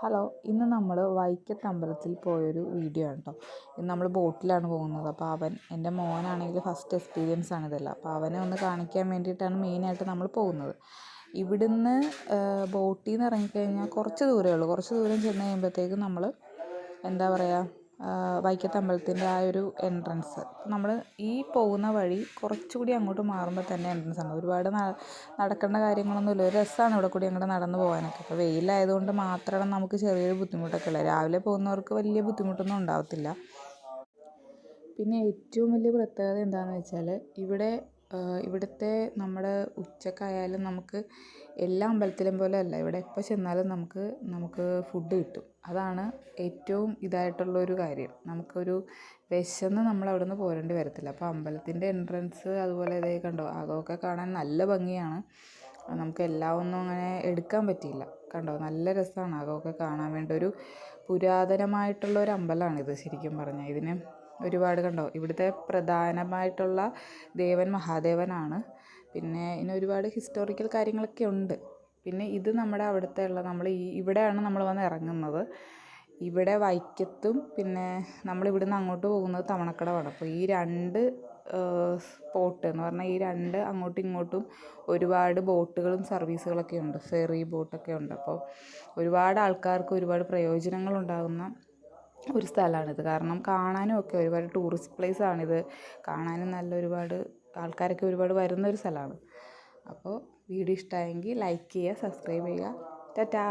Hello, ഇന്ന് നമ്മൾ വൈക്കത്ത് അമ്പലത്തിൽ പോയൊരു വീഡിയോ ആണ് കേട്ടോ. ഇന്ന് നമ്മൾ ബോട്ടിലാണ് പോകുന്നത്. അപ്പോൾ എൻ്റെ മോനാണെങ്കിൽ ഫസ്റ്റ് എക്സ്പീരിയൻസ് ആണ് ഇതെല്ലാം. അപ്പോൾ അവനെ ഒന്ന് കാണിക്കാൻ വേണ്ടിയിട്ടാണ് മെയിനായിട്ട് നമ്മൾ പോകുന്നത്. ഇവിടുന്ന് ബോട്ടിൽ നിന്ന് ഇറങ്ങിക്കഴിഞ്ഞാൽ കുറച്ച് ദൂരമേ ഉള്ളൂ. കുറച്ച് ദൂരം ചെന്ന് കഴിയുമ്പോഴത്തേക്കും നമ്മൾ എന്താ പറയുക, വൈക്കത്ത് അമ്പലത്തിൻ്റെ ആ ഒരു എൻട്രൻസ് നമ്മൾ ഈ പോകുന്ന വഴി കുറച്ചുകൂടി അങ്ങോട്ട് മാറുമ്പോൾ തന്നെ എൻട്രൻസ് ആണ്. ഒരുപാട് നടക്കേണ്ട കാര്യങ്ങളൊന്നുമില്ല. ഒരു രസമാണ് ഇവിടെ കൂടി അങ്ങോട്ട് നടന്നു പോകാനൊക്കെ. അപ്പോൾ വെയിലായതുകൊണ്ട് മാത്രമാണ് നമുക്ക് ചെറിയൊരു ബുദ്ധിമുട്ടൊക്കെ ഉള്ളത്. രാവിലെ പോകുന്നവർക്ക് വലിയ ബുദ്ധിമുട്ടൊന്നും ഉണ്ടാകത്തില്ല. പിന്നെ ഏറ്റവും വലിയ പ്രത്യേകത എന്താണെന്ന് വെച്ചാൽ ഇവിടുത്തെ നമ്മുടെ ഉച്ചക്കായാലും നമുക്ക് എല്ലാ അമ്പലത്തിലും പോലെ അല്ല. ഇവിടെ എപ്പോൾ ചെന്നാലും നമുക്ക് ഫുഡ് കിട്ടും. അതാണ് ഏറ്റവും ഇതായിട്ടുള്ളൊരു കാര്യം. നമുക്കൊരു വിശന്ന് നമ്മൾ അവിടെ നിന്ന് പോരേണ്ടി വരത്തില്ല. അപ്പോൾ അമ്പലത്തിൻ്റെ എൻട്രൻസ് അതുപോലെ ഇതേ കണ്ടോ, അതൊക്കെ കാണാൻ നല്ല ഭംഗിയാണ്. നമുക്ക് എല്ലാം ഒന്നും അങ്ങനെ എടുക്കാൻ പറ്റിയില്ല. കണ്ടോ, നല്ല രസമാണ് അതൊക്കെ കാണാൻ വേണ്ടി. ഒരു പുരാതനമായിട്ടുള്ളൊരു അമ്പലമാണിത് ശരിക്കും പറഞ്ഞാൽ. ഇതിന് ഒരുപാട് കണ്ടോ, ഇവിടുത്തെ പ്രധാനമായിട്ടുള്ള ദേവൻ മഹാദേവനാണ്. പിന്നെ ഇതിന് ഒരുപാട് ഹിസ്റ്റോറിക്കൽ കാര്യങ്ങളൊക്കെ ഉണ്ട്. പിന്നെ ഇത് നമ്മുടെ അവിടുത്തെ നമ്മൾ ഇവിടെയാണ് നമ്മൾ വന്ന് ഇറങ്ങുന്നത്. ഇവിടെ വൈക്കത്തും പിന്നെ നമ്മളിവിടുന്ന് അങ്ങോട്ട് പോകുന്നത് തവണക്കടവാണ്. അപ്പോൾ ഈ രണ്ട് സ്പോട്ട് എന്ന് പറഞ്ഞാൽ ഈ രണ്ട് അങ്ങോട്ടും ഇങ്ങോട്ടും ഒരുപാട് ബോട്ടുകളും സർവീസുകളൊക്കെ ഉണ്ട്. ഫെറി ബോട്ടൊക്കെ ഉണ്ട്. അപ്പോൾ ഒരുപാട് ആൾക്കാർക്ക് ഒരുപാട് പ്രയോജനങ്ങളുണ്ടാകുന്ന ഒരു സ്ഥലമാണിത്. കാരണം കാണാനും ഒക്കെ ഒരുപാട് ടൂറിസ്റ്റ് പ്ലേസാണിത്. കാണാനും നല്ല ഒരുപാട് ആൾക്കാരൊക്കെ ഒരുപാട് വരുന്നൊരു സ്ഥലമാണ്. അപ്പോൾ വീഡിയോ ഇഷ്ടമായെങ്കിൽ ലൈക്ക് ചെയ്യുക, സബ്സ്ക്രൈബ് ചെയ്യുക. ടാറ്റാ.